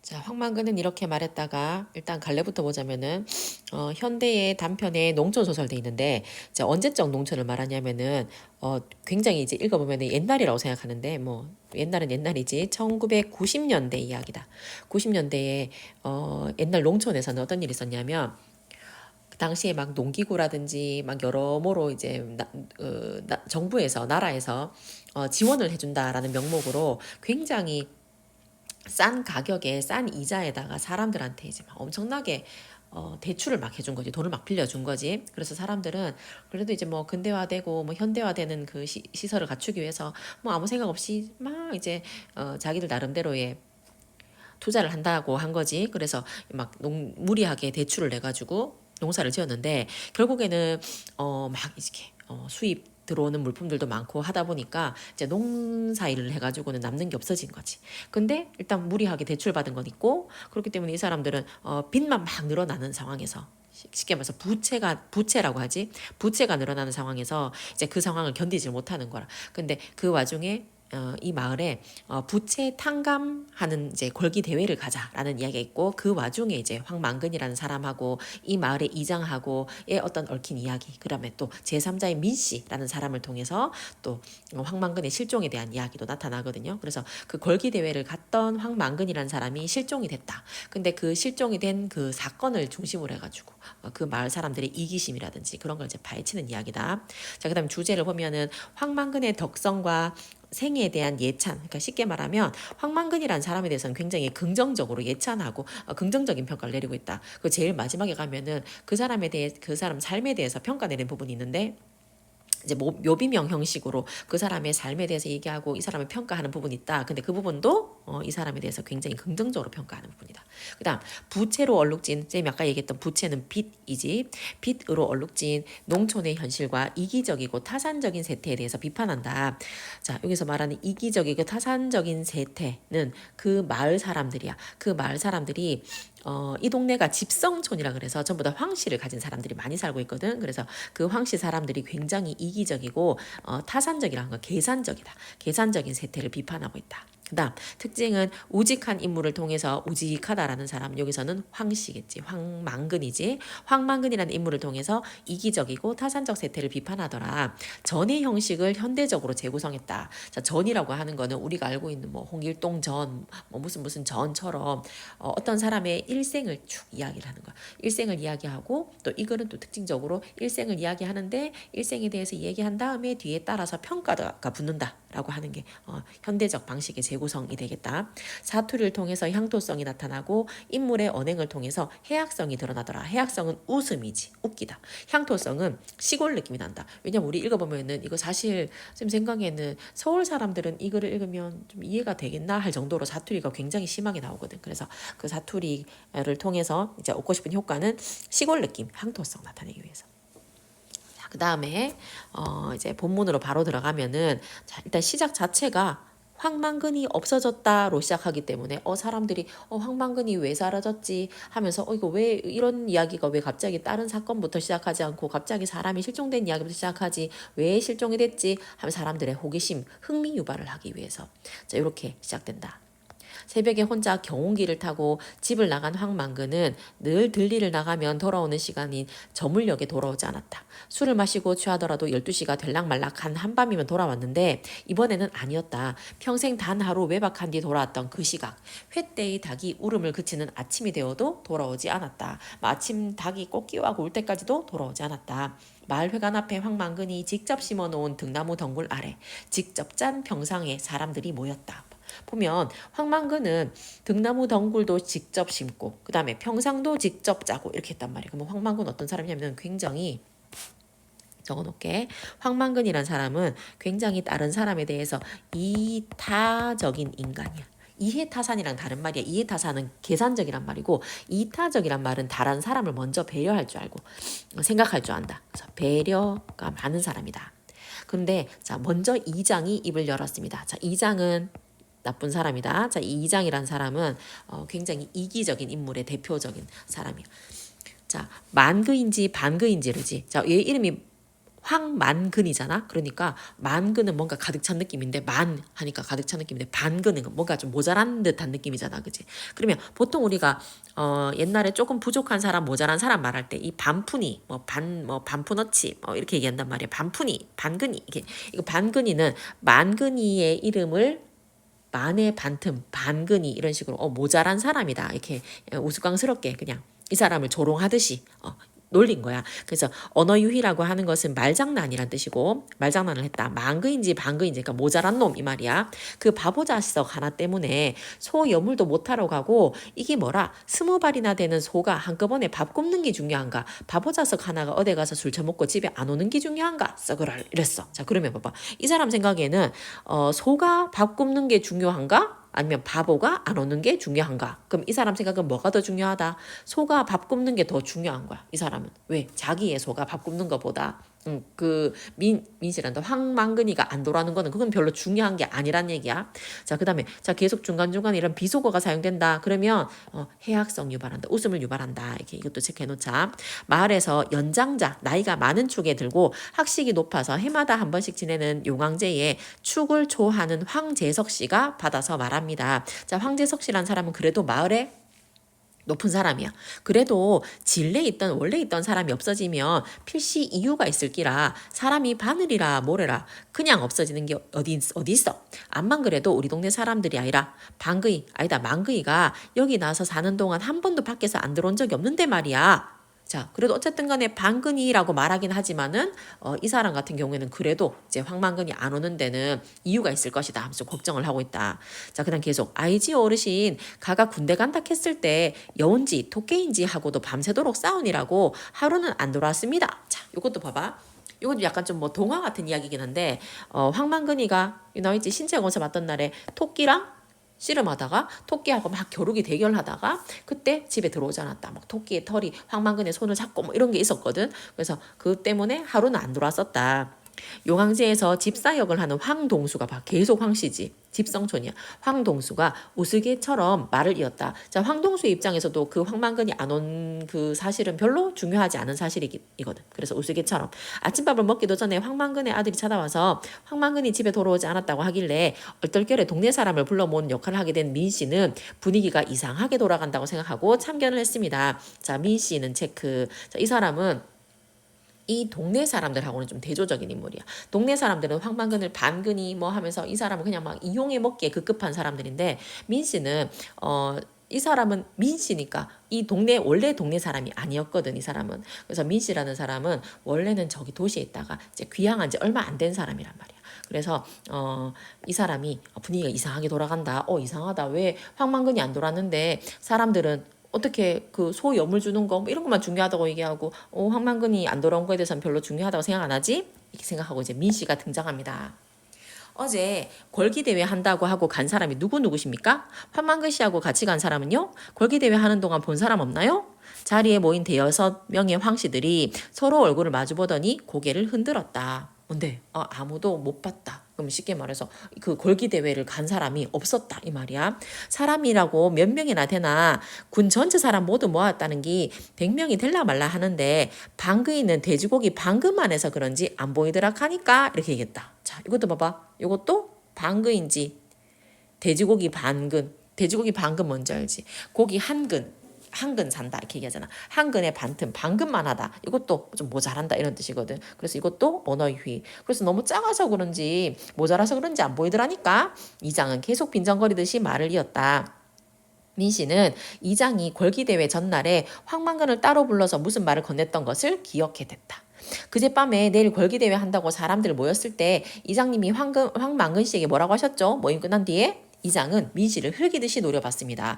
자, 황만근은 이렇게 말했다가 일단 갈래부터 보자면은 현대의 단편에 농촌 소설 돼 있는데 이제 언제적 농촌을 말하냐면은 굉장히 이제 읽어보면은 옛날이라고 생각하는데 뭐 옛날은 옛날이지 1990년대 이야기다. 90년대에 옛날 농촌에서는 어떤 일이 있었냐면 그 당시에 막 농기구라든지 막 여러모로 이제 정부에서 나라에서 지원을 해준다라는 명목으로 굉장히 싼 가격에 싼 이자에다가 사람들한테 이제 막 엄청나게 대출을 막 해준 거지. 돈을 막 빌려준 거지. 그래서 사람들은 그래도 이제 뭐 근대화되고 뭐 현대화되는 그 시설을 갖추기 위해서 뭐 아무 생각 없이 막 이제 자기들 나름대로의 투자를 한다고 한 거지. 그래서 막 무리하게 대출을 내가지고 농사를 지었는데 결국에는 막 이렇게 수입 들어오는 물품들도 많고 하다 보니까 이제 농사 일을 해가지고는 남는 게 없어진 거지. 근데 일단 무리하게 대출 받은 건 있고 그렇기 때문에 이 사람들은 빚만 막 늘어나는 상황에서 쉽게 말해서 부채라고 하지. 부채가 늘어나는 상황에서 이제 그 상황을 견디지 못하는 거라. 근데 그 와중에 이 마을에 부채 탕감하는 이제 골기 대회를 가자라는 이야기가 있고 그 와중에 이제 황만근이라는 사람하고 이 마을의 이장하고의 어떤 얽힌 이야기 그다음에 또 제3자의 민 씨라는 사람을 통해서 또 황만근의 실종에 대한 이야기도 나타나거든요. 그래서 그 골기 대회를 갔던 황만근이라는 사람이 실종이 됐다. 근데 그 실종이 된 그 사건을 중심으로 해가지고 그 마을 사람들의 이기심이라든지 그런 걸 이제 파헤치는 이야기다. 자, 그다음 주제를 보면은 황만근의 덕성과 생에 대한 예찬, 그러니까 쉽게 말하면 황만근이라는 사람에 대해서는 굉장히 긍정적으로 예찬하고 긍정적인 평가를 내리고 있다. 그 제일 마지막에 가면은 그 사람에 대해 그 사람 삶에 대해서 평가 내리는 부분이 있는데 이제 묘비명 형식으로 그 사람의 삶에 대해서 얘기하고 이 사람을 평가하는 부분이 있다. 근데 그 부분도 이 사람에 대해서 굉장히 긍정적으로 평가하는 부분이다. 그다음 부채로 얼룩진 쌤이 아까 얘기했던 부채는 빚이지. 빚으로 얼룩진 농촌의 현실과 이기적이고 타산적인 세태에 대해서 비판한다. 자, 여기서 말하는 이기적이고 타산적인 세태는 그 마을 사람들이야. 그 마을 사람들이 이 동네가 집성촌이라 그래서 전부 다 황씨를 가진 사람들이 많이 살고 있거든. 그래서 그 황씨 사람들이 굉장히 이기적이고 타산적이라는 건 계산적이다. 계산적인 세태를 비판하고 있다. 그다음 특징은 우직한 인물을 통해서 우직하다라는 사람 여기서는 황씨겠지. 황만근이지. 황만근이라는 인물을 통해서 이기적이고 타산적 세태를 비판하더라. 전의 형식을 현대적으로 재구성했다. 자, 전이라고 하는 거는 우리가 알고 있는 뭐 홍길동 전, 뭐 무슨 전처럼 어떤 사람의 일생을 쭉 이야기를 하는 거야. 일생을 이야기하고 또 이거는 또 특징적으로 일생을 이야기하는데 일생에 대해서 얘기한 다음에 뒤에 따라서 평가가 붙는다라고 하는 게 현대적 방식의 재구성이 되겠다. 사투리를 통해서 향토성이 나타나고 인물의 언행을 통해서 해학성이 드러나더라. 해학성은 웃음이지. 웃기다. 향토성은 시골 느낌이 난다. 왜냐면 우리 읽어보면은 이거 사실 쌤 생각에는 서울 사람들은 이거를 읽으면 좀 이해가 되겠나 할 정도로 사투리가 굉장히 심하게 나오거든. 그래서 그 사투리를 통해서 이제 얻고 싶은 효과는 시골 느낌, 향토성 나타내기 위해서. 그 다음에 이제 본문으로 바로 들어가면은 자, 일단 시작 자체가 황만근이 없어졌다로 시작하기 때문에 사람들이 황만근이 왜 사라졌지 하면서 이거 왜 이런 이야기가 왜 갑자기 다른 사건부터 시작하지 않고 갑자기 사람이 실종된 이야기부터 시작하지 왜 실종이 됐지 하면 사람들의 호기심 흥미 유발을 하기 위해서 자 이렇게 시작된다. 새벽에 혼자 경운기를 타고 집을 나간 황만근은 늘 들리를 나가면 돌아오는 시간인 저물녘에 돌아오지 않았다. 술을 마시고 취하더라도 12시가 될락말락한 한밤이면 돌아왔는데 이번에는 아니었다. 평생 단 하루 외박한 뒤 돌아왔던 그 시각. 회때의 닭이 울음을 그치는 아침이 되어도 돌아오지 않았다. 마침 닭이 꽃기와고 울 때까지도 돌아오지 않았다. 마을회관 앞에 황만근이 직접 심어놓은 등나무 덩굴 아래 직접 짠 병상에 사람들이 모였다. 보면 황만근은 등나무 덩굴도 직접 심고 그 다음에 평상도 직접 짜고 이렇게 했단 말이에요. 그러면 황만근 어떤 사람이냐면 굉장히 적어놓게 황만근이란 사람은 굉장히 다른 사람에 대해서 이타적인 인간이야. 이해타산이랑 다른 말이야. 이해타산은 계산적이란 말이고 이타적이란 말은 다른 사람을 먼저 배려할 줄 알고 생각할 줄 안다. 그래서 배려가 많은 사람이다. 그런데 자 먼저 이장이 입을 열었습니다. 자 이장은 나쁜 사람이다. 자, 이 이장이란 사람은 굉장히 이기적인 인물의 대표적인 사람이야. 자, 만그인지 반그인지르지. 자, 얘 이름이 황만근이잖아. 그러니까 만근은 뭔가 가득 찬 느낌인데 만 하니까 가득 찬 느낌인데 반근은 뭔가 좀 모자란 듯한 느낌이잖아. 그치? 그러면 보통 우리가 옛날에 조금 부족한 사람, 모자란 사람 말할 때 이 반푼이 뭐 반푼어치 이렇게 얘기한단 말이야. 반푼이, 반근이 이게 이거 반근이는 만근이의 이름을 만의 반틈, 반근이 이런 식으로 모자란 사람이다. 이렇게 우스꽝스럽게 그냥 이 사람을 조롱하듯이 놀린 거야. 그래서 언어 유희라고 하는 것은 말장난이란 뜻이고 말장난을 했다. 만근인지 반근인지 그러니까 모자란 놈 이 말이야. 그 바보 자석 하나 때문에 소 여물도 못하러 가고 이게 뭐라 20발이나 되는 소가 한꺼번에 밥 굽는 게 중요한가? 바보 자석 하나가 어디 가서 술 처먹고 집에 안 오는 게 중요한가? 썩으라 이랬어. 자 그러면 봐봐. 이 사람 생각에는 소가 밥 굽는 게 중요한가? 아니면 바보가 안 오는 게 중요한가? 그럼 이 사람 생각은 뭐가 더 중요하다? 소가 밥 굽는 게 더 중요한 거야. 이 사람은. 왜? 자기의 소가 밥 굽는 것보다 그 민씨란다. 황만근이가 안 돌아오는 거는 그건 별로 중요한 게 아니란 얘기야. 자, 그다음에 자 계속 중간중간에 이런 비속어가 사용된다. 그러면 해악성 유발한다. 웃음을 유발한다. 이렇게 이것도 체크해 놓자. 마을에서 연장자, 나이가 많은 축에 들고 학식이 높아서 해마다 한 번씩 지내는 용왕제에 축을 초하는 황재석 씨가 받아서 말합니다. 자, 황재석 씨란 사람은 그래도 마을에 높은 사람이야. 그래도 원래 있던 사람이 없어지면 필시 이유가 있을 기라 사람이 바늘이라 모래라 그냥 없어지는 게 어디 있어. 암만 그래도 우리 동네 사람들이 아니라 만그이가 여기 나서 사는 동안 한 번도 밖에서 안 들어온 적이 없는데 말이야. 자, 그래도 어쨌든 간에 반근이라고 말하긴 하지만은 이 사람 같은 경우에는 그래도 이제 황만근이 안 오는 데는 이유가 있을 것이다 하면서 걱정을 하고 있다. 자, 그다음 계속 아이지요 어르신 가가 군대 간다 했을 때 여운지 토끼인지 하고도 밤새도록 싸우니라고 하루는 안 돌아왔습니다. 자, 요것도 봐봐. 이것도 약간 좀 뭐 동화 같은 이야기긴 한데 황만근이가 너 있지 신체검사 받던 날에 토끼랑 씨름하다가 토끼하고 막 겨루기 대결하다가 그때 집에 들어오지 않았다. 막 토끼의 털이 황만근의 손을 잡고 뭐 이런 게 있었거든. 그래서 그 때문에 하루는 안 돌아왔었다. 용왕제에서 집사역을 하는 황동수가 계속 황씨지. 집성촌이야. 황동수가 우스개처럼 말을 이었다. 자, 황동수의 입장에서도 그 황만근이 안 온 그 사실은 별로 중요하지 않은 사실이거든. 그래서 우스개처럼 아침밥을 먹기도 전에 황만근의 아들이 찾아와서 황만근이 집에 돌아오지 않았다고 하길래 얼떨결에 동네 사람을 불러 모은 역할을 하게 된 민 씨는 분위기가 이상하게 돌아간다고 생각하고 참견을 했습니다. 자, 민 씨는 체크. 자, 이 사람은 이 동네 사람들하고는 좀 대조적인 인물이야. 동네 사람들은 황만근을 반근이 뭐 하면서 이 사람은 그냥 막 이용해 먹기에 급급한 사람들인데 민 씨는 이 사람은 민 씨니까 이 원래 동네 사람이 아니었거든. 이 사람은. 그래서 민 씨라는 사람은 원래는 저기 도시에 있다가 이제 귀향한 지 얼마 안 된 사람이란 말이야. 그래서 이 사람이 분위기가 이상하게 돌아간다. 이상하다. 왜 황만근이 안 돌았는데 사람들은 어떻게 그 소 염을 주는 거 뭐 이런 것만 중요하다고 얘기하고 황만근이 안 돌아온 거에 대해서는 별로 중요하다고 생각 안 하지? 이렇게 생각하고 이제 민 씨가 등장합니다. 어제 걸기대회 한다고 하고 간 사람이 누구십니까? 황만근 씨하고 같이 간 사람은요? 걸기대회 하는 동안 본 사람 없나요? 자리에 모인 대여섯 명의 황씨들이 서로 얼굴을 마주보더니 고개를 흔들었다. 뭔데? 아무도 못 봤다. 그럼 쉽게 말해서 그 걸기 대회를 간 사람이 없었다 이 말이야. 사람이라고 몇 명이나 되나 군 전체 사람 모두 모았다는 게 100명이 될라 말라 하는데 방귀 있는 돼지고기 방금만 해서 그런지 안 보이더라 하니까 이렇게 얘기했다. 자, 이것도 봐봐. 이것도 방귀인지 돼지고기 반근. 돼지고기 반근 뭔지 알지? 고기 한근 산다 이렇게 얘기하잖아. 한근의 반틈, 반근만 하다. 이것도 좀 모자란다 이런 뜻이거든. 그래서 이것도 언어 유희. 그래서 너무 작아서 그런지 모자라서 그런지 안 보이더라니까. 이장은 계속 빈정거리듯이 말을 이었다. 민 씨는 이장이 걸기대회 전날에 황만근을 따로 불러서 무슨 말을 건넸던 것을 기억해댔다. 그젯밤에 내일 걸기대회 한다고 사람들 모였을 때 이장님이 황만근 씨에게 뭐라고 하셨죠? 모임 끝난 뒤에 이장은 민 씨를 흘기듯이 노려봤습니다.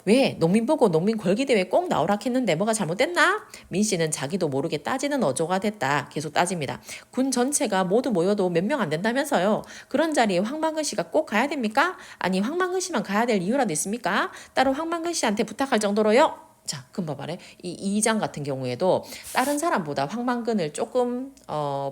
왜? 농민 보고 농민 걸기대회 꼭 나오라 했는데 뭐가 잘못됐나? 민 씨는 자기도 모르게 따지는 어조가 됐다. 계속 따집니다. 군 전체가 모두 모여도 몇 명 안 된다면서요. 그런 자리에 황만근 씨가 꼭 가야 됩니까? 아니 황만근 씨만 가야 될 이유라도 있습니까? 따로 황만근 씨한테 부탁할 정도로요? 자, 그럼 봐봐래. 이 이장 같은 경우에도 다른 사람보다 황만근을 조금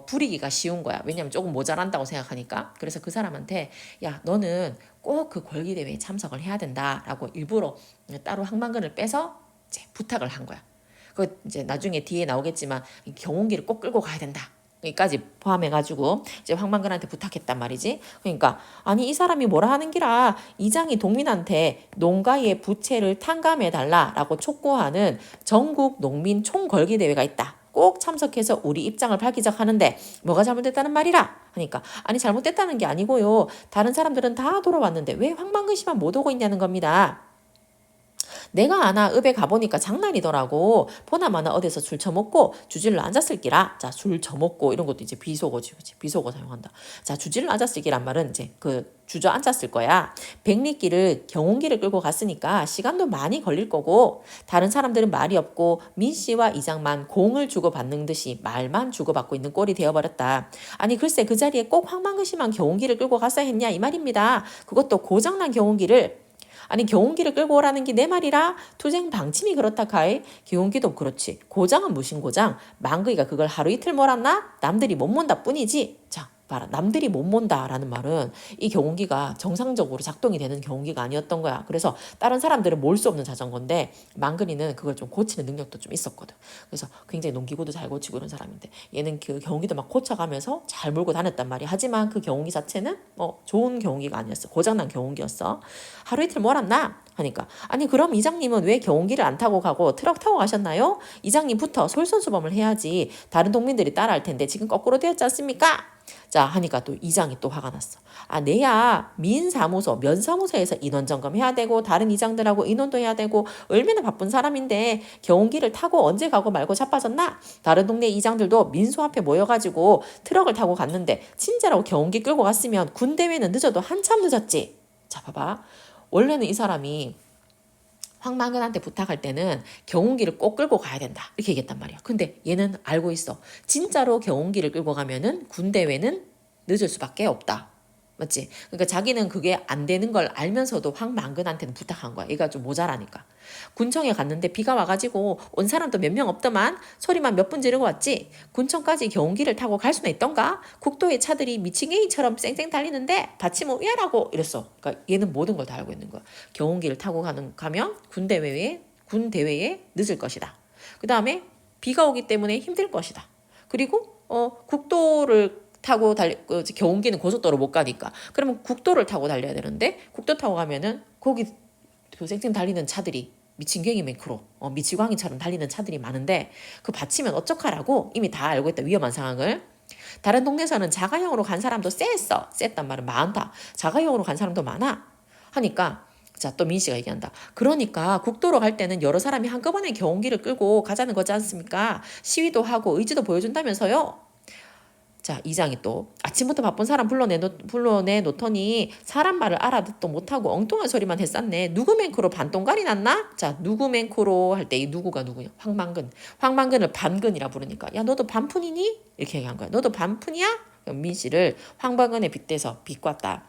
부리기가 쉬운 거야. 왜냐면 조금 모자란다고 생각하니까. 그래서 그 사람한테 야, 너는 꼭 그 걸기대회에 참석을 해야 된다라고 일부러 따로 황만근을 빼서 이제 부탁을 한 거야. 그 이제 나중에 뒤에 나오겠지만 경운기를 꼭 끌고 가야 된다. 까지 포함해가지고 이제 황만근한테 부탁했단 말이지. 그러니까 아니 이 사람이 뭐라 하는 기라 이장이 동민한테 농가의 부채를 탕감해달라라고 촉구하는 전국 농민 총걸기 대회가 있다. 꼭 참석해서 우리 입장을 발기작하는데 뭐가 잘못됐다는 말이라 하니까 아니 잘못됐다는 게 아니고요. 다른 사람들은 다 돌아왔는데 왜 황만근 씨만 못 오고 있냐는 겁니다. 내가 아나 읍에 가보니까 장난이더라고. 보나마나 어디서 술 처먹고 주질러 앉았을 기라. 자, 술 처먹고 이런 것도 이제 비속어지, 그치? 비속어 사용한다. 자, 주질러 앉았을 기란 말은 이제 그 주저 앉았을 거야. 백리길을 경운기를 끌고 갔으니까 시간도 많이 걸릴 거고 다른 사람들은 말이 없고 민 씨와 이장만 공을 주고받는 듯이 말만 주고받고 있는 꼴이 되어버렸다. 아니 글쎄 그 자리에 꼭 황만근 씨만 경운기를 끌고 갔어야 했냐 이 말입니다. 그것도 고장난 경운기를 아니 경운기를 끌고 오라는 게 내 말이라 투쟁 방침이 그렇다 카이. 경운기도 그렇지 고장은 무슨 고장 망그이가 그걸 하루 이틀 몰았나 남들이 못 몬다 뿐이지. 자 봐라 남들이 못 몬다라는 말은 이 경운기가 정상적으로 작동이 되는 경운기가 아니었던 거야. 그래서 다른 사람들은 몰 수 없는 자전거인데 망근이는 그걸 좀 고치는 능력도 좀 있었거든. 그래서 굉장히 농기구도 잘 고치고 이런 사람인데 얘는 그 경운기도 막 고쳐가면서 잘 몰고 다녔단 말이야. 하지만 그 경운기 자체는 좋은 경운기가 아니었어. 고장난 경운기였어. 하루 이틀 몰았나 하니까 아니 그럼 이장님은 왜 경운기를 안 타고 가고 트럭 타고 가셨나요? 이장님부터 솔선수범을 해야지 다른 동민들이 따라할 텐데 지금 거꾸로 되었지 않습니까? 자 하니까 또 이장이 또 화가 났어. 아 내야 민사무소 면사무소에서 인원 점검해야 되고 다른 이장들하고 인원도 해야 되고 얼마나 바쁜 사람인데 경운기를 타고 언제 가고 말고 자빠졌나? 다른 동네 이장들도 민소 앞에 모여가지고 트럭을 타고 갔는데 진짜로 경운기 끌고 갔으면 군대회는 늦어도 한참 늦었지. 자 봐봐. 원래는 이 사람이 황만근한테 부탁할 때는 경운기를 꼭 끌고 가야 된다 이렇게 얘기했단 말이야. 근데 얘는 알고 있어. 진짜로 경운기를 끌고 가면은 군대회는 늦을 수밖에 없다. 맞지? 그러니까 자기는 그게 안 되는 걸 알면서도 황만근한테는 부탁한 거야. 얘가 좀 모자라니까. 군청에 갔는데 비가 와가지고 온 사람도 몇 명 없더만 소리만 몇 분 지르고 왔지. 군청까지 경운기를 타고 갈 수는 있던가? 국도의 차들이 미친개이처럼 쌩쌩 달리는데 받침을 위하라고 이랬어. 그러니까 얘는 모든 걸 다 알고 있는 거야. 경운기를 타고 가면 군대회에 늦을 것이다. 그 다음에 비가 오기 때문에 힘들 것이다. 그리고 국도를 타고 경운기는 고속도로 못 가니까 그러면 국도를 타고 달려야 되는데 국도 타고 가면은 거기 그 쌩쌩 달리는 차들이 미친갱이 매크로 미치광이처럼 달리는 차들이 많은데 그 받치면 어떡하라고 이미 다 알고 있다. 위험한 상황을. 다른 동네에서는 자가용으로 간 사람도 셌단 말은 많다. 자가용으로 간 사람도 많아 하니까 자, 또 민씨가 얘기한다. 그러니까 국도로 갈 때는 여러 사람이 한꺼번에 경운기를 끌고 가자는 거지 않습니까? 시위도 하고 의지도 보여준다면서요. 자, 이장이 또 아침부터 바쁜 사람 불러내놓더니 사람 말을 알아듣도 못하고 엉뚱한 소리만 했었네. 누구 맹크로 반동갈이 났나? 자, 누구 맹크로 할 때 이 누구가 누구냐? 황만근. 황만근을 반근이라 부르니까 야 너도 반푼이니? 이렇게 얘기한 거야. 너도 반푼이야? 민 씨를 황만근에 빗대서 비꼬았다.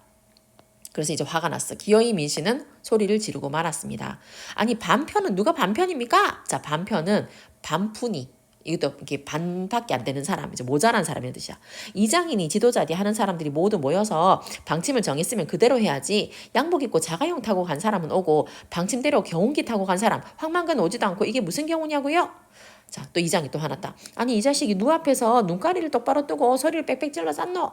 그래서 이제 화가 났어. 기어이 민 씨는 소리를 지르고 말았습니다. 아니 반편은 누가 반편입니까? 자, 반편은 반푼이. 이것도 이게 반밖에 안 되는 사람, 이제 모자란 사람이라는 뜻이야. 이장인이 지도자리 하는 사람들이 모두 모여서 방침을 정했으면 그대로 해야지. 양복 입고 자가용 타고 간 사람은 오고 방침대로 경운기 타고 간 사람 황만근 오지도 않고 이게 무슨 경우냐고요? 자, 또 이장이 또 화났다. 아니 이 자식이 누 앞에서 눈가리를 똑바로 뜨고 소리를 빽빽 질러 쌌노?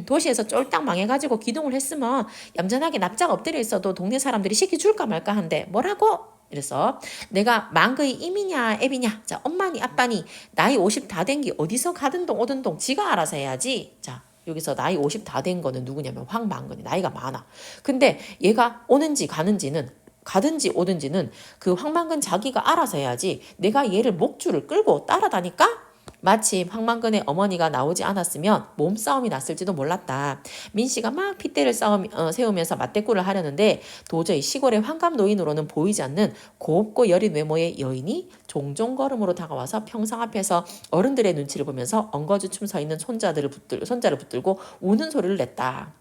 도시에서 쫄딱 망해가지고 기동을 했으면 얌전하게 납작 엎드려 있어도 동네 사람들이 시켜줄까 말까 한데 뭐라고? 이래서 내가 망그의 임이냐 애비냐 자 엄마니 아빠니 나이 50 다 된 게 어디서 가든 동 오든 동 지가 알아서 해야지. 자 여기서 나이 50 다 된 거는 누구냐면 황만근이 나이가 많아. 근데 얘가 오는지 가든지 오든지는 그 황만근 자기가 알아서 해야지. 내가 얘를 목줄을 끌고 따라다니까? 마침 황만근의 어머니가 나오지 않았으면 몸싸움이 났을지도 몰랐다. 민씨가 막 핏대를 세우면서 맞대꾸를 하려는데 도저히 시골의 환갑 노인으로는 보이지 않는 곱고 여린 외모의 여인이 종종 걸음으로 다가와서 평상 앞에서 어른들의 눈치를 보면서 엉거주춤 서 있는 손자를 붙들고 우는 소리를 냈다.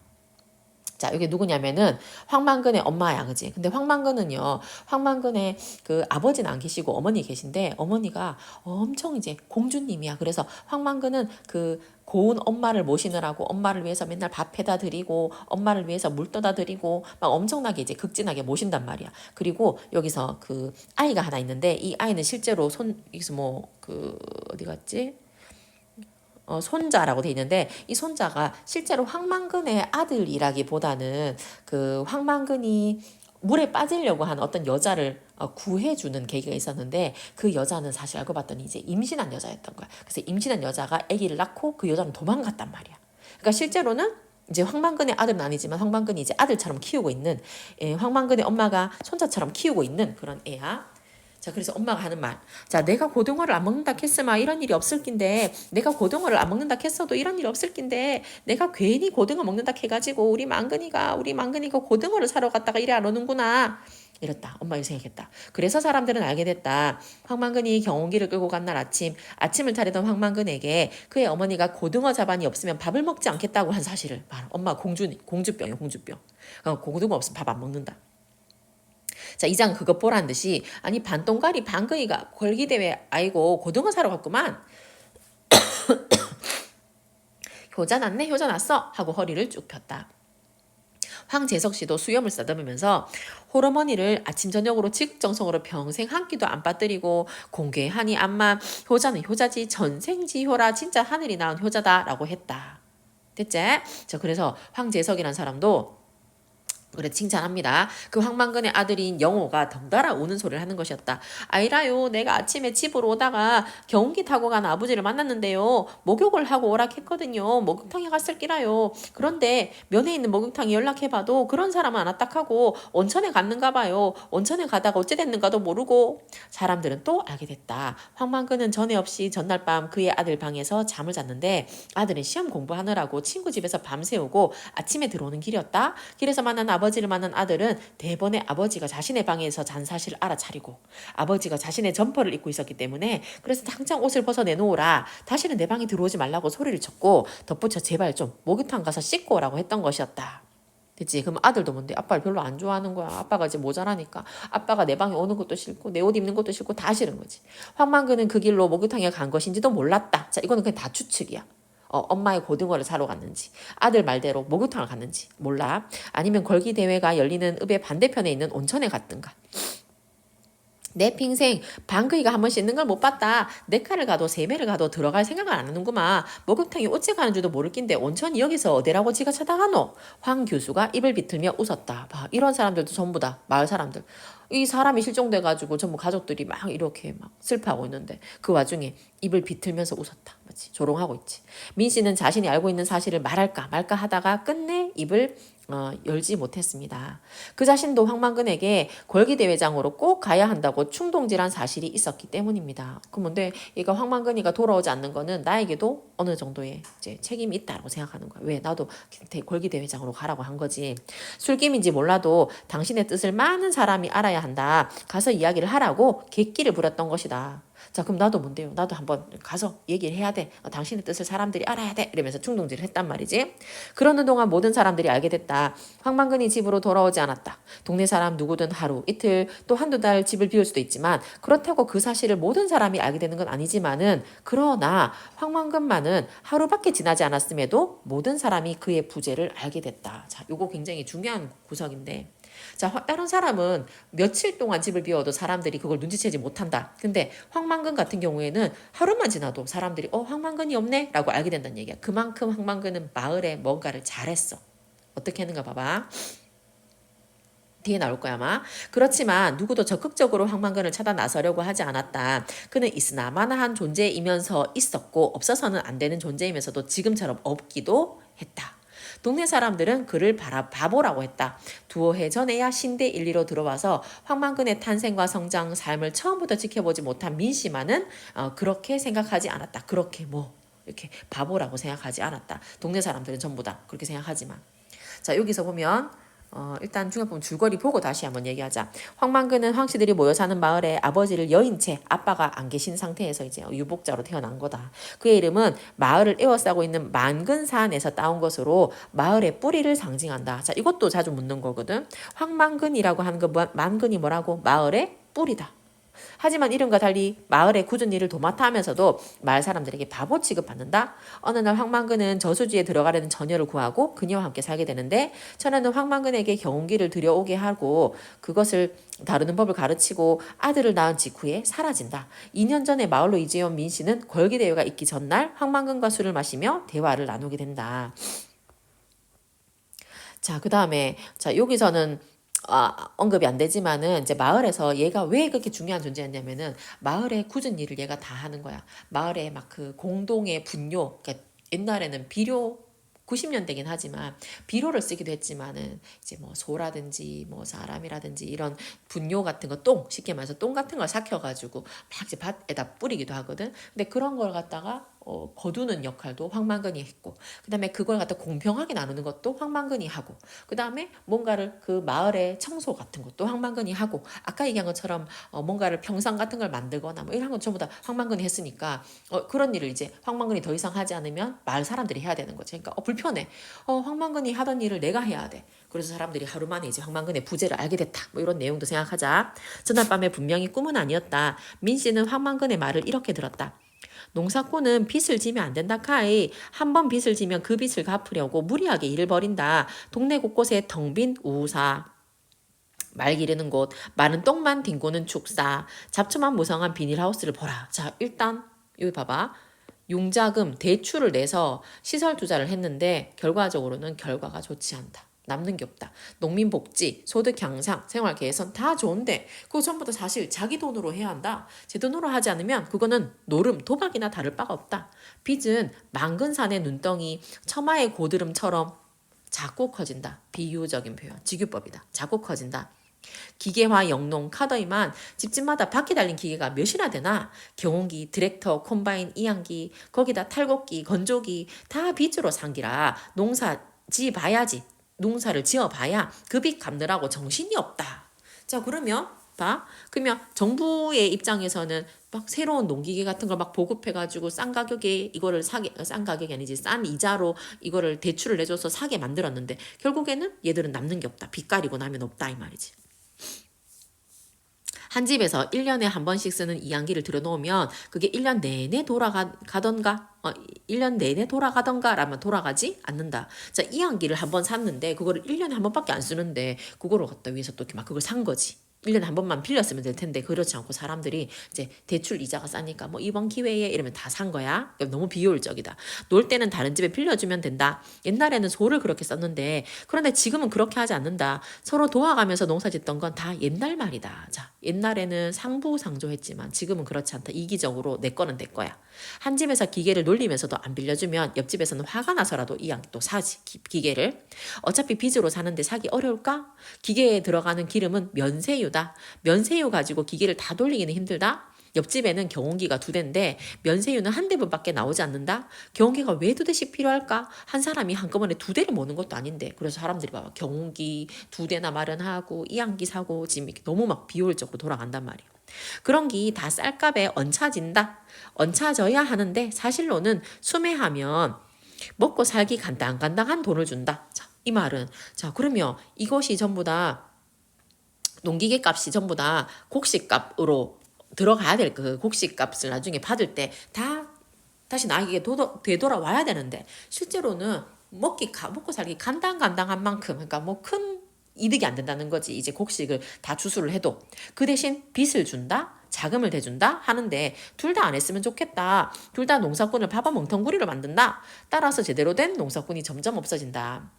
자, 이게 누구냐면은 황만근의 엄마야, 그지? 근데 황만근의 그 아버지는 안 계시고 어머니 계신데 어머니가 엄청 이제 공주님이야. 그래서 황만근은 그 고운 엄마를 모시느라고 엄마를 위해서 맨날 밥 해다 드리고 엄마를 위해서 물 떠다 드리고 막 엄청나게 이제 극진하게 모신단 말이야. 그리고 여기서 그 아이가 하나 있는데 이 아이는 실제로 여기서 뭐 그 어디 갔지? 손자라고 돼 있는데 이 손자가 실제로 황만근의 아들이라기보다는 그 황만근이 물에 빠지려고 하는 어떤 여자를 구해주는 계기가 있었는데 그 여자는 사실 알고 봤더니 이제 임신한 여자였던 거야. 그래서 임신한 여자가 아기를 낳고 그 여자는 도망갔단 말이야. 그러니까 실제로는 이제 황만근의 아들은 아니지만 황만근이 이제 아들처럼 키우고 있는 황만근의 엄마가 손자처럼 키우고 있는 그런 애야. 자, 그래서 엄마가 하는 말. 자, 내가 고등어를 안 먹는다 했으면 이런 일이 없을 낀데, 내가 고등어를 안 먹는다 했어도 이런 일이 없을 낀데, 내가 괜히 고등어 먹는다 해가지고, 우리 망근이가 고등어를 사러 갔다가 이래 안 오는구나. 이랬다. 엄마 이 생각했다. 그래서 사람들은 알게 됐다. 황만근이 경운기를 끌고 간 날 아침을 차리던 황만근에게 그의 어머니가 고등어 자반이 없으면 밥을 먹지 않겠다고 한 사실을 말. 엄마 공주병이야, 공주병. 고등어 없으면 밥 안 먹는다. 자, 이 장 그것 보란 듯이 아니 반똥가리 방근이가 걸기대회 아이고 고등어 사러 갔구만. 효자 났네 효자 났어 하고 허리를 쭉 폈다. 황재석 씨도 수염을 쓰다듬으면서 홀어머니를 아침 저녁으로 지극정성으로 평생 한 끼도 안 빠뜨리고 공개하니 암만 효자는 효자지 전생지효라 진짜 하늘이 낳은 효자다라고 했다. 됐지? 자, 그래서 황재석이라는 사람도 그래 칭찬합니다. 그 황만근의 아들인 영호가 덩달아 우는 소리를 하는 것이었다. 아이라요, 내가 아침에 집으로 오다가 경운기 타고 간 아버지를 만났는데요. 목욕을 하고 오락했거든요. 목욕탕에 갔을 끼라요. 그런데 면에 있는 목욕탕에 연락해봐도 그런 사람은 안 왔다하고 온천에 갔는가 봐요. 온천에 가다가 어찌 됐는가도 모르고. 사람들은 또 알게 됐다. 황만근은 전에 없이 전날 밤 그의 아들 방에서 잠을 잤는데 아들은 시험 공부하느라고 친구 집에서 밤새우고 아침에 들어오는 길이었다. 길에서 만난 아버지를 만난 아들은 대번에 아버지가 자신의 방에서 잔 사실을 알아차리고 아버지가 자신의 점퍼를 입고 있었기 때문에 그래서 당장 옷을 벗어 내놓으라 다시는 내 방에 들어오지 말라고 소리를 쳤고 덧붙여 제발 좀 목욕탕 가서 씻고 오라고 했던 것이었다. 됐지? 그럼 아들도 뭔데? 아빠를 별로 안 좋아하는 거야. 아빠가 이제 모자라니까. 아빠가 내 방에 오는 것도 싫고 내 옷 입는 것도 싫고 다 싫은 거지. 황만근은 그 길로 목욕탕에 간 것인지도 몰랐다. 자, 이거는 그냥 다 추측이야. 엄마의 고등어를 사러 갔는지 아들 말대로 목욕탕을 갔는지 몰라. 아니면 걸기 대회가 열리는 읍의 반대편에 있는 온천에 갔든가. 내 평생 방귀가 한 번 씻는 걸 못 봤다. 네 칼을 가도 세 배를 가도 들어갈 생각을 안 하는구만. 목욕탕이 어째 가는 줄도 모를 낀데 온천이 여기서 어디라고 지가 찾아가노? 황 교수가 입을 비틀며 웃었다. 봐, 이런 사람들도 전부 다 마을 사람들. 이 사람이 실종돼가지고 전부 가족들이 막 이렇게 막 슬퍼하고 있는데 그 와중에 입을 비틀면서 웃었다. 맞지? 조롱하고 있지. 민 씨는 자신이 알고 있는 사실을 말할까 말까 하다가 끝내 입을 열지 못했습니다. 그 자신도 황만근에게 걸기대회장으로 꼭 가야 한다고 충동질한 사실이 있었기 때문입니다. 그런데 얘가 황만근이가 돌아오지 않는 거는 나에게도 어느 정도의 이제 책임이 있다고 생각하는 거야. 왜? 나도 걸기대회장으로 가라고 한 거지. 술김인지 몰라도 당신의 뜻을 많은 사람이 알아야 한다. 가서 이야기를 하라고 객기를 부렸던 것이다. 자, 그럼 나도 뭔데요? 나도 한번 가서 얘기를 해야 돼. 당신의 뜻을 사람들이 알아야 돼. 이러면서 충동질을 했단 말이지. 그러는 동안 모든 사람들이 알게 됐다. 황만근이 집으로 돌아오지 않았다. 동네 사람 누구든 하루, 이틀, 또 한두 달 집을 비울 수도 있지만 그렇다고 그 사실을 모든 사람이 알게 되는 건 아니지만은 그러나 황만근만은 하루밖에 지나지 않았음에도 모든 사람이 그의 부재를 알게 됐다. 자, 요거 굉장히 중요한 구석인데 자, 다른 사람은 며칠 동안 집을 비워도 사람들이 그걸 눈치채지 못한다. 근데 황만근 같은 경우에는 하루만 지나도 사람들이 황만근이 없네? 라고 알게 된다는 얘기야. 그만큼 황만근은 마을에 뭔가를 잘했어. 어떻게 하는가 봐봐. 뒤에 나올 거야 아마. 그렇지만 누구도 적극적으로 황만근을 찾아 나서려고 하지 않았다. 그는 있으나 마나한 존재이면서 있었고 없어서는 안 되는 존재이면서도 지금처럼 없기도 했다. 동네 사람들은 그를 바보라고 했다. 두어 해 전에야 신대 1, 2로 들어와서 황만근의 탄생과 성장, 삶을 처음부터 지켜보지 못한 민씨만은 그렇게 생각하지 않았다. 그렇게 이렇게 바보라고 생각하지 않았다. 동네 사람들은 전부 다 그렇게 생각하지만. 자, 여기서 보면 일단 중요한 줄거리 보고 다시 한번 얘기하자. 황만근은 황씨들이 모여 사는 마을에 아버지를 여인 채 아빠가 안 계신 상태에서 이제 유복자로 태어난 거다. 그의 이름은 마을을 에워싸고 있는 만근산에서 따온 것으로 마을의 뿌리를 상징한다. 자, 이것도 자주 묻는 거거든. 황만근이라고 하는 거 만근이 뭐라고? 마을의 뿌리다. 하지만 이름과 달리 마을의 굳은 일을 도맡아 하면서도 마을 사람들에게 바보 취급받는다. 어느 날 황만근은 저수지에 들어가려는 처녀를 구하고 그녀와 함께 살게 되는데 처녀는 황만근에게 경운기를 들여오게 하고 그것을 다루는 법을 가르치고 아들을 낳은 직후에 사라진다. 2년 전에 마을로 이재온 민 씨는 걸기대회가 있기 전날 황만근과 술을 마시며 대화를 나누게 된다. 자, 그 다음에, 자, 여기서는, 언급이 안 되지만은, 이제 마을에서 얘가 왜 그렇게 중요한 존재였냐면은, 마을의 굳은 일을 얘가 다 하는 거야. 마을의 막 그 공동의 분뇨, 그러니까 옛날에는 비료, 90년대긴 하지만 비료를 쓰기도 했지만은 이제 뭐 소라든지 뭐 사람이라든지 이런 분뇨 같은 거 똥 쉽게 말해서 똥 같은 걸 삭혀가지고 막 이제 밭에다 뿌리기도 하거든. 근데 그런 걸 갖다가 거두는 역할도 황만근이 했고 그다음에 그걸 갖다 공평하게 나누는 것도 황만근이 하고 그다음에 뭔가를 그 마을의 청소 같은 것도 황만근이 하고 아까 얘기한 것처럼 뭔가를 평상 같은 걸 만들거나 뭐 이런 건 전부 다 황만근이 했으니까 그런 일을 이제 황만근이 더 이상 하지 않으면 마을 사람들이 해야 되는 거지. 그러니까 불편해. 황만근이 하던 일을 내가 해야 돼. 그래서 사람들이 하루 만에 이제 황만근의 부재를 알게 됐다. 뭐 이런 내용도 생각하자. 전날 밤에 분명히 꿈은 아니었다. 민 씨는 황만근의 말을 이렇게 들었다. 농사꾼은 빚을 지면 안 된다 카이. 한 번 빚을 지면 그 빚을 갚으려고 무리하게 일을 벌인다. 동네 곳곳에 텅 빈 우사. 말 기르는 곳, 마른 똥만 뒹구는 축사, 잡초만 무성한 비닐하우스를 보라. 자, 일단 여기 봐봐. 융자금, 대출을 내서 시설 투자를 했는데 결과적으로는 결과가 좋지 않다. 남는 게 없다. 농민복지, 소득 향상, 생활 개선 다 좋은데 그거 전부 다 사실 자기 돈으로 해야 한다. 제 돈으로 하지 않으면 그거는 노름, 도박이나 다를 바가 없다. 빚은 망근산의 눈덩이, 처마의 고드름처럼 자꾸 커진다. 비유적인 표현, 직유법이다. 자꾸 커진다. 기계화, 영농, 카더이만 집집마다 바퀴 달린 기계가 몇이나 되나? 경운기, 트랙터, 콤바인, 이양기, 거기다 탈곡기, 건조기 다 빚으로 산기라 농사 지봐야지. 농사를 지어봐야 그 빚 갚느라고 정신이 없다. 자 그러면 봐. 그러면 정부의 입장에서는 막 새로운 농기계 같은 걸 막 보급해가지고 싼 가격에 이거를 사게 싼 가격이 아니지 싼 이자로 이거를 대출을 내줘서 사게 만들었는데 결국에는 얘들은 남는 게 없다. 빚 가리고 나면 없다 이 말이지. 한 집에서 1년에 한 번씩 쓰는 이양기를 들여놓으면 그게 1년 내내 돌아가던가 1년 내내 돌아가던가 라면 돌아가지 않는다. 자, 이양기를 한 번 샀는데 그거를 1년에 한 번밖에 안 쓰는데 그거를 갖다 위해서 또 이렇게 막 그걸 산 거지. 1년에 한 번만 빌렸으면 될 텐데 그렇지 않고 사람들이 이제 대출 이자가 싸니까 뭐 이번 기회에 이러면 다 산 거야. 너무 비효율적이다. 놀 때는 다른 집에 빌려주면 된다. 옛날에는 소를 그렇게 썼는데 그런데 지금은 그렇게 하지 않는다. 서로 도와가면서 농사 짓던 건 다 옛날 말이다. 자, 옛날에는 상부상조했지만 지금은 그렇지 않다. 이기적으로 내 거는 내 거야. 한 집에서 기계를 놀리면서도 안 빌려주면 옆집에서는 화가 나서라도 이 양 또 사지 기계를. 어차피 빚으로 사는데 사기 어려울까? 기계에 들어가는 기름은 면세유다. 면세유 가지고 기계를 다 돌리기는 힘들다. 옆집에는 경운기가 2대인데 면세유는 한 대분밖에 나오지 않는다. 경운기가 왜 2대씩 필요할까? 한 사람이 한꺼번에 2대를 모는 것도 아닌데 그래서 사람들이 봐봐 경운기 2대나 마련하고 이양기 사고 지금 너무 막 비효율적으로 돌아간단 말이야. 그런 기 다 쌀값에 얹혀진다. 얹혀져야 하는데 사실로는 수매하면 먹고 살기 간당간당한 돈을 준다. 자, 이 말은 자 그러면 이것이 전부 다 농기계 값이 전부 다 곡식값으로 들어가야 될 그 곡식값을 나중에 받을 때 다 다시 나에게 되돌아와야 되는데 실제로는 먹고 살기 간당간당한 만큼 그러니까 뭐 큰 이득이 안 된다는 거지. 이제 곡식을 다 주수를 해도 그 대신 빚을 준다. 자금을 대준다 하는데 둘 다 안 했으면 좋겠다. 둘 다 농사꾼을 바보 멍텅구리로 만든다. 따라서 제대로 된 농사꾼이 점점 없어진다.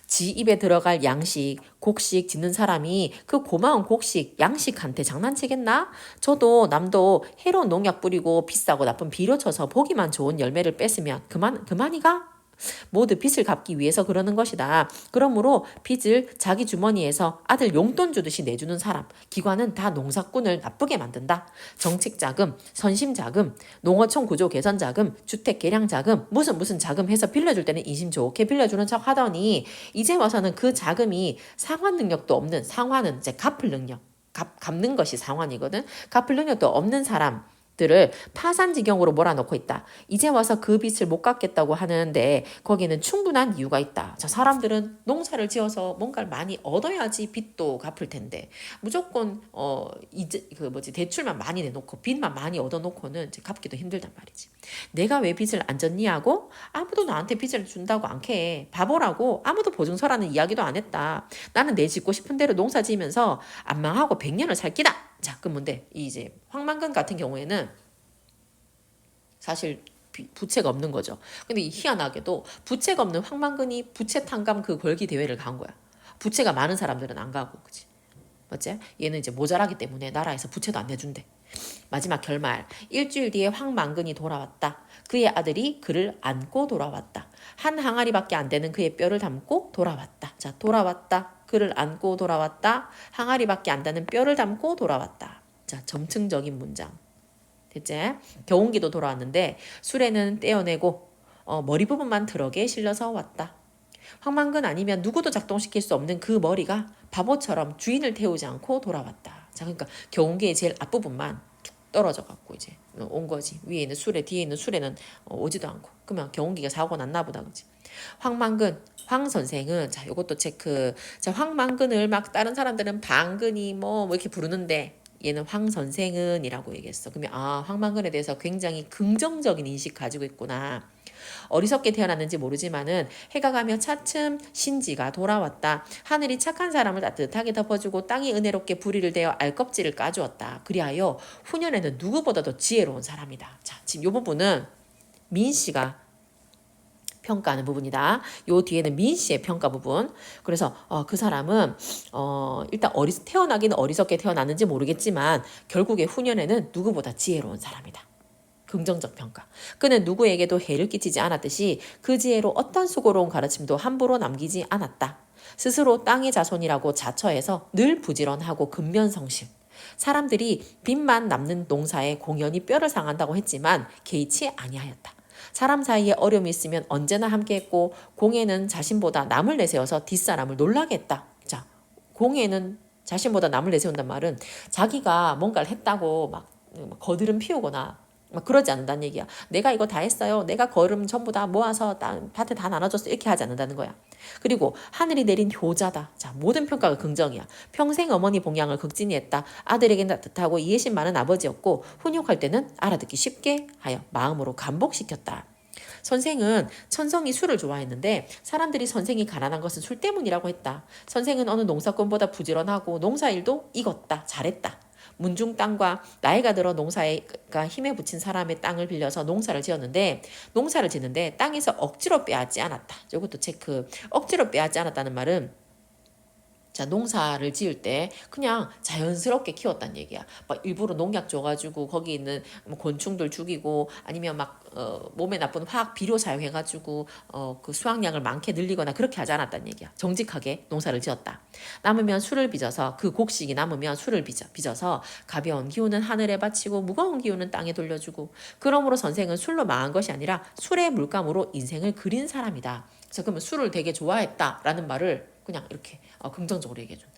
지 입에 들어갈 양식, 곡식 짓는 사람이 그 고마운 곡식, 양식한테 장난치겠나? 저도 남도 해로운 농약 뿌리고 비싸고 나쁜 비료 쳐서 보기만 좋은 열매를 뺐으면 그만이가? 모두 빚을 갚기 위해서 그러는 것이다. 그러므로 빚을 자기 주머니에서 아들 용돈 주듯이 내주는 사람, 기관은 다 농사꾼을 나쁘게 만든다. 정책자금, 선심자금, 농어촌 구조 개선자금, 주택 개량자금, 무슨 자금 해서 빌려줄 때는 인심 좋게 빌려주는 척 하더니 이제 와서는 그 자금이 상환 능력도 없는 상환은 이제 갚을 능력, 갚는 것이 상환이거든. 갚을 능력도 없는 사람 들을 파산지경으로 몰아넣고 있다. 이제 와서 그 빚을 못 갚겠다고 하는데 거기에는 충분한 이유가 있다. 자, 사람들은 농사를 지어서 뭔가를 많이 얻어야지 빚도 갚을 텐데 무조건 이제 그 뭐지 대출만 많이 내놓고 빚만 많이 얻어놓고는 이제 갚기도 힘들단 말이지. 내가 왜 빚을 안 졌니 하고 아무도 나한테 빚을 준다고 않게 바보라고 아무도 보증서라는 이야기도 안 했다. 나는 내 짓고 싶은 대로 농사 지으면서 안 망하고 100년을 살 기다. 자, 그럼 뭔데? 이제 황만근 같은 경우에는 사실 부채가 없는 거죠. 근데 희한하게도 부채가 없는 황만근이 부채 탕감 그 걸기 대회를 간 거야. 부채가 많은 사람들은 안 가고, 그치? 맞지? 얘는 이제 모자라기 때문에 나라에서 부채도 안 내준대. 마지막 결말. 일주일 뒤에 황만근이 돌아왔다. 그의 아들이 그를 안고 돌아왔다. 한 항아리밖에 안 되는 그의 뼈를 담고 돌아왔다. 자, 돌아왔다. 그를 안고 돌아왔다. 항아리밖에 안 되는 뼈를 담고 돌아왔다. 자, 점층적인 문장. 됐지? 경운기도 돌아왔는데 수레는 떼어내고 머리 부분만 트럭에 실려서 왔다. 황만근 아니면 누구도 작동시킬 수 없는 그 머리가 바보처럼 주인을 태우지 않고 돌아왔다. 자, 그러니까 경운기의 제일 앞부분만 툭 떨어져 갖고 이제 온 거지. 위에 있는 수레, 뒤에 있는 수레는 오지도 않고. 그러면 경운기가 사고가 났나 보다, 그지? 황만근, 황 선생은 자, 요것도 체크. 자, 황만근을 막 다른 사람들은 방근이 뭐 이렇게 부르는데 얘는 황 선생은이라고 얘기했어. 그러면 황만근에 대해서 굉장히 긍정적인 인식 가지고 있구나. 어리석게 태어났는지 모르지만은 해가 가며 차츰 신지가 돌아왔다. 하늘이 착한 사람을 따뜻하게 덮어주고 땅이 은혜롭게 부리를 대어 알껍질을 까주었다. 그리하여 후년에는 누구보다도 지혜로운 사람이다. 자, 지금 이 부분은 민 씨가 평가하는 부분이다. 요 뒤에는 민 씨의 평가 부분. 그래서 그 사람은 일단 태어나기는 어리석게 태어났는지 모르겠지만 결국에 후년에는 누구보다 지혜로운 사람이다. 긍정적 평가. 그는 누구에게도 해를 끼치지 않았듯이 그 지혜로 어떤 수고로운 가르침도 함부로 남기지 않았다. 스스로 땅의 자손이라고 자처해서 늘 부지런하고 근면성실. 사람들이 빚만 남는 농사에 공연히 뼈를 상한다고 했지만 개의치 아니하였다. 사람 사이에 어려움이 있으면 언제나 함께했고 공에는 자신보다 남을 내세워서 뒷사람을 놀라게 했다. 자, 공에는 자신보다 남을 내세운단 말은 자기가 뭔가를 했다고 막 거드름 피우거나 막 그러지 않는다는 얘기야. 내가 이거 다 했어요. 내가 거름 전부 다 모아서 밭에 다 나눠줬어. 이렇게 하지 않는다는 거야. 그리고 하늘이 내린 효자다. 자, 모든 평가가 긍정이야. 평생 어머니 봉양을 극진히 했다. 아들에게는 따뜻하고 이해심 많은 아버지였고 훈육할 때는 알아듣기 쉽게 하여 마음으로 감복시켰다. 선생은 천성이 술을 좋아했는데 사람들이 선생이 가난한 것은 술 때문이라고 했다. 선생은 어느 농사꾼보다 부지런하고 농사일도 익었다. 잘했다. 문중 땅과 나이가 들어 농사가 힘에 부친 사람의 땅을 빌려서 농사를 짓는데 땅에서 억지로 빼앗지 않았다. 이것도 체크. 억지로 빼앗지 않았다는 말은 자, 농사를 지을 때 그냥 자연스럽게 키웠다는 얘기야. 막 일부러 농약 줘가지고 거기 있는 뭐 곤충들 죽이고 아니면 막 몸에 나쁜 화학 비료 사용해가지고 그 수확량을 많게 늘리거나 그렇게 하지 않았다는 얘기야. 정직하게 농사를 지었다. 남으면 술을 빚어서 그 곡식이 남으면 술을 빚어서 가벼운 기운은 하늘에 바치고 무거운 기운은 땅에 돌려주고 그러므로 선생은 술로 망한 것이 아니라 술의 물감으로 인생을 그린 사람이다. 자, 그러면 술을 되게 좋아했다라는 말을 그냥 이렇게 긍정적으로 얘기해준다.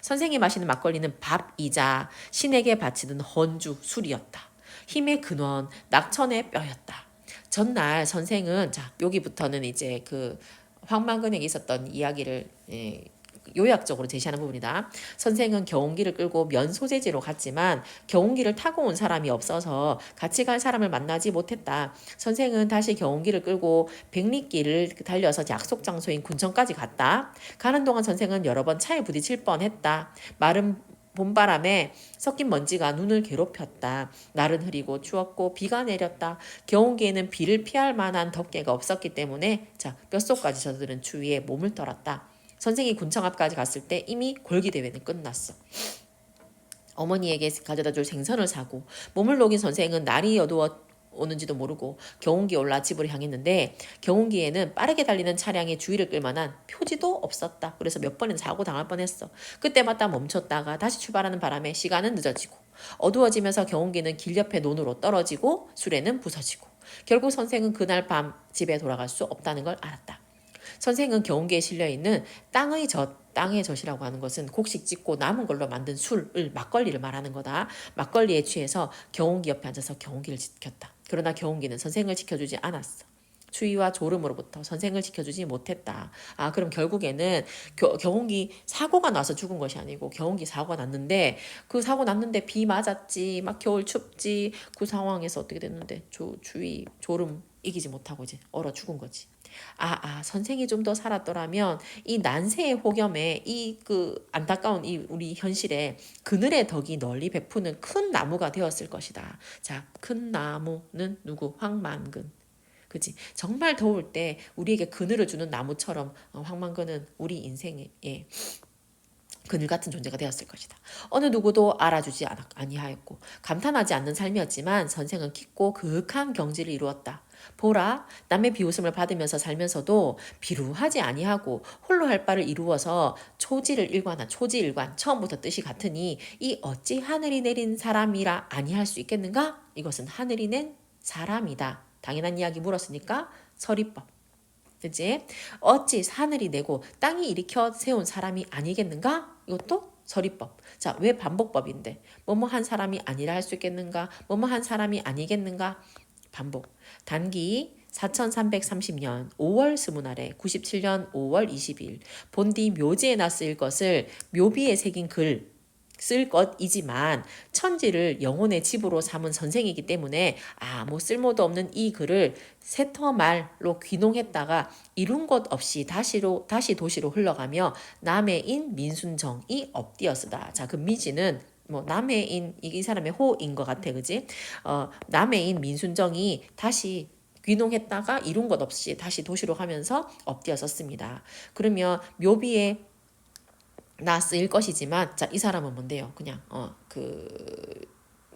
선생이 마시는 막걸리는 밥이자 신에게 바치던 헌주 술이었다. 힘의 근원, 낙천의 뼈였다. 전날 선생은 자 여기부터는 이제 그 황만근에게 있었던 이야기를 요약적으로 제시하는 부분이다. 선생은 경운기를 끌고 면소재지로 갔지만 경운기를 타고 온 사람이 없어서 같이 갈 사람을 만나지 못했다. 선생은 다시 경운기를 끌고 백리길을 달려서 약속 장소인 군청까지 갔다. 가는 동안 선생은 여러 번 차에 부딪힐 뻔했다. 마른 봄바람에 섞인 먼지가 눈을 괴롭혔다. 날은 흐리고 추웠고 비가 내렸다. 경운기에는 비를 피할 만한 덮개가 없었기 때문에 뼛속까지 젖어드는 추위에 몸을 떨었다. 선생이 군청 앞까지 갔을 때 이미 골기 대회는 끝났어. 어머니에게 가져다 줄 생선을 사고 몸을 녹인 선생은 날이 어두워 오는지도 모르고 경운기에 올라 집으로 향했는데 경운기에는 빠르게 달리는 차량의 주의를 끌만한 표지도 없었다. 그래서 몇 번은 사고 당할 뻔했어. 그때마다 멈췄다가 다시 출발하는 바람에 시간은 늦어지고 어두워지면서 경운기는 길 옆에 논으로 떨어지고 수레는 부서지고 결국 선생은 그날 밤 집에 돌아갈 수 없다는 걸 알았다. 선생은 경운기에 실려있는 땅의 젖, 땅의 젖이라고 하는 것은 곡식 찢고 남은 걸로 만든 술을 막걸리를 말하는 거다. 막걸리에 취해서 경운기 옆에 앉아서 경운기를 지켰다. 그러나 경운기는 선생을 지켜주지 않았어. 추위와 졸음으로부터 선생을 지켜주지 못했다. 아, 그럼 결국에는 경운기 사고가 나서 죽은 것이 아니고 경운기 사고가 났는데 그 사고 났는데 비 맞았지, 막 겨울 춥지. 그 상황에서 어떻게 됐는데 추위, 졸음 이기지 못하고 이제 얼어 죽은 거지. 선생이 좀 더 살았더라면 이 난세의 혹염에 이 그 안타까운 이 우리 현실에 그늘의 덕이 널리 베푸는 큰 나무가 되었을 것이다. 자, 큰 나무는 누구? 황만근. 그치? 정말 더울 때 우리에게 그늘을 주는 나무처럼 황만근은 우리 인생에 그늘 같은 존재가 되었을 것이다. 어느 누구도 알아주지 아니하였고 감탄하지 않는 삶이었지만 선생은 깊고 그윽한 경지를 이루었다. 보라, 남의 비웃음을 받으면서 살면서도 비루하지 아니하고 홀로 할 바를 이루어서 초지를 일관한 초지일관 처음부터 뜻이 같으니 이 어찌 하늘이 내린 사람이라 아니할 수 있겠는가? 이것은 하늘이 낸 사람이다. 당연한 이야기 물었으니까 서리법. 그치? 어찌 하늘이 내고 땅이 일으켜 세운 사람이 아니겠는가? 이것도 서리법. 자, 왜 반복법인데? 뭐뭐 한 사람이 아니라 할 수 있겠는가? 뭐뭐 한 사람이 아니겠는가? 반복. 단기 4330년 5월 스무날에 97년 5월 20일 본디 묘지에 놨을 것을 묘비에 새긴 글 쓸 것이지만 천지를 영혼의 집으로 삼은 선생이기 때문에 아무 쓸모도 없는 이 글을 새터말로 귀농했다가 이룬 것 없이 다시 도시로 흘러가며 남해인 민순정이 엎디었으다. 자, 그 미지는 뭐 남해인 이 사람의 호인 것 같아, 그지? 남해인 민순정이 다시 귀농했다가 이룬 것 없이 다시 도시로 가면서 엎디었었습니다. 그러면 묘비에 나 쓰일 것이지만 자, 이 사람은 뭔데요? 그냥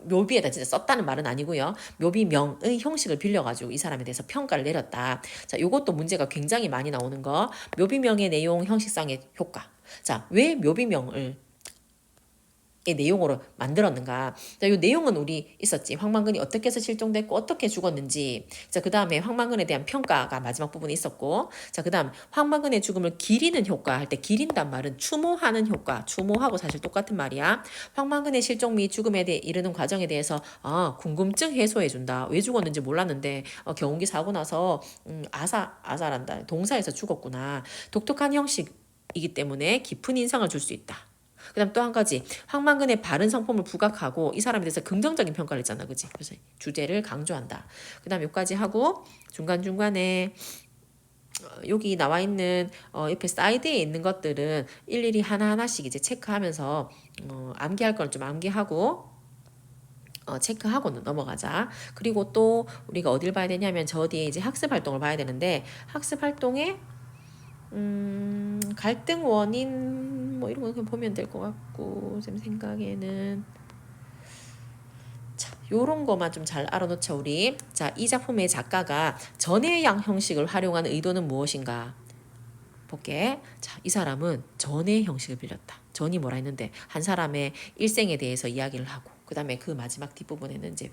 묘비에다 진짜 썼다는 말은 아니고요. 묘비명의 형식을 빌려가지고 이 사람에 대해서 평가를 내렸다. 자, 요것도 문제가 굉장히 많이 나오는 거. 묘비명의 내용, 형식상의 효과. 자, 왜 묘비명을 의 내용으로 만들었는가. 자, 이 내용은 우리 있었지. 황만근이 어떻게 해서 실종됐고 어떻게 죽었는지. 자, 그 다음에 황만근에 대한 평가가 마지막 부분에 있었고. 자, 그 다음 황만근의 죽음을 기리는 효과 할 때 기린단 말은 추모하는 효과. 추모하고 사실 똑같은 말이야. 황만근의 실종 및 죽음에 대해 이르는 과정에 대해서 궁금증 해소해준다. 왜 죽었는지 몰랐는데 경운기 사고 나서 아사란다. 동사에서 죽었구나. 독특한 형식이기 때문에 깊은 인상을 줄 수 있다. 그 다음 또 한 가지 황만근의 바른 성품을 부각하고 이 사람에 대해서 긍정적인 평가를 했잖아, 그치? 그래서 주제를 강조한다. 그 다음 여기까지 하고 중간중간에 여기 나와 있는 옆에 사이드에 있는 것들은 일일이 하나하나씩 이제 체크하면서 암기할 건 좀 암기하고 체크하고는 넘어가자. 그리고 또 우리가 어딜 봐야 되냐면 저 뒤에 이제 학습 활동을 봐야 되는데 학습 활동에 갈등 원인 뭐 이런 거 그냥 보면 될 것 같고 제 생각에는 자, 요런 거만 좀 잘 알아놓자 우리. 자, 이 작품의 작가가 전해양 형식을 활용한 의도는 무엇인가 볼게. 자, 이 사람은 전해 형식을 빌렸다. 전이 뭐라 했는데 한 사람의 일생에 대해서 이야기를 하고 그 다음에 그 마지막 뒷부분에는 이제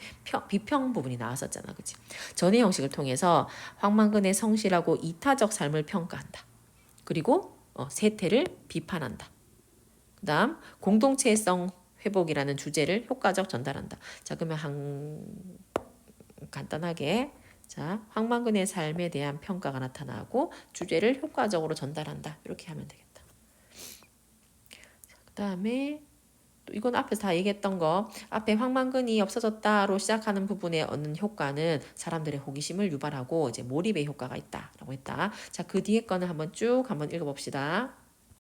비평 부분이 나왔었잖아, 그치? 전해 형식을 통해서 황만근의 성실하고 이타적 삶을 평가한다. 그리고 세태를 비판한다. 그 다음 공동체성 회복이라는 주제를 효과적 전달한다. 자, 그러면 간단하게 자, 황만근의 삶에 대한 평가가 나타나고 주제를 효과적으로 전달한다. 이렇게 하면 되겠다. 그 다음에 또 이건 앞에서 다 얘기했던 거 앞에 황만근이 없어졌다로 시작하는 부분에 얻는 효과는 사람들의 호기심을 유발하고 이제 몰입의 효과가 있다라고 했다. 자, 그 뒤에 거는 한번 쭉 읽어봅시다.